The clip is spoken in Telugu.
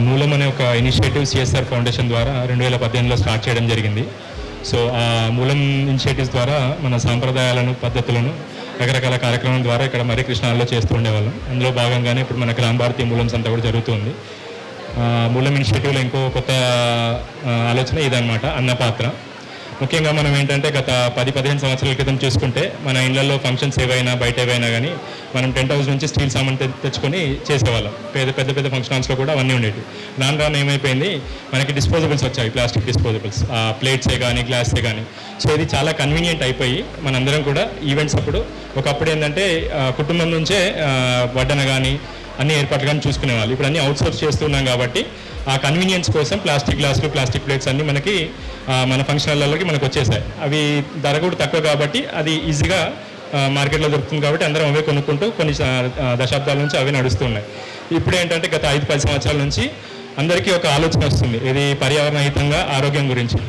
మూలం అనే ఒక ఇనిషియేటివ్ సిఎస్ఆర్ ఫౌండేషన్ ద్వారా 2018లో స్టార్ట్ చేయడం జరిగింది. సో ఆ మూలం ఇనిషియేటివ్స్ ద్వారా మన సాంప్రదాయాలను, పద్ధతులను, రకరకాల కార్యక్రమం ద్వారా ఇక్కడ మరీ కృష్ణాల్లో చేస్తూ ఉండేవాళ్ళం. అందులో భాగంగానే ఇప్పుడు మన గ్రామభారతి మూలమ్స్ అంతా కూడా జరుగుతుంది. మూలం ఇనిషియేటివ్లో ఇంకో కొత్త ఆలోచన ఇదనమాట, అన్నపాత్ర. ముఖ్యంగా మనం ఏంటంటే గత 10-15 సంవత్సరాల క్రితం చూసుకుంటే మన ఇళ్లలో ఫంక్షన్స్ ఏవైనా బయట ఏవైనా కానీ మనం టెంట్ హౌస్ నుంచి స్టీల్ సామాన్ తెచ్చుకొని చేసేవాళ్ళం. పెద్ద ఫంక్షన్ హాల్స్లో కూడా అవన్నీ ఉండేవి. రాను ఏమైపోయింది, మనకి డిస్పోజబుల్స్ వచ్చాయి, ప్లాస్టిక్ డిస్పోజబుల్స్, ప్లేట్సే కానీ గ్లాసే కానీ. సో ఇది చాలా కన్వీనియంట్ అయిపోయి మనందరం కూడా ఈవెంట్స్ ఒకప్పుడు ఏంటంటే కుటుంబం నుంచే వడ్డన కానీ అన్ని ఏర్పాట్లు కానీ చూసుకునేవాళ్ళు. ఇప్పుడు అన్నీ అవుట్సోర్స్ చేస్తున్నాం కాబట్టి ఆ కన్వీనియన్స్ కోసం ప్లాస్టిక్ గ్లాసులు, ప్లాస్టిక్ ప్లేట్స్ అన్నీ మనకి మన ఫంక్షన్ హాల్లోకి మనకు వచ్చేసాయి. అవి ధర కూడా తక్కువ కాబట్టి అది ఈజీగా మార్కెట్లో దొరుకుతుంది కాబట్టి అందరం అవే కొనుక్కుంటూ కొన్ని దశాబ్దాల నుంచి అవే నడుస్తున్నాయి. ఇప్పుడు ఏంటంటే గత 5-10 సంవత్సరాల నుంచి అందరికీ ఒక ఆలోచన వస్తుంది, ఇది పర్యావరణ హితంగా ఆరోగ్యం గురించి.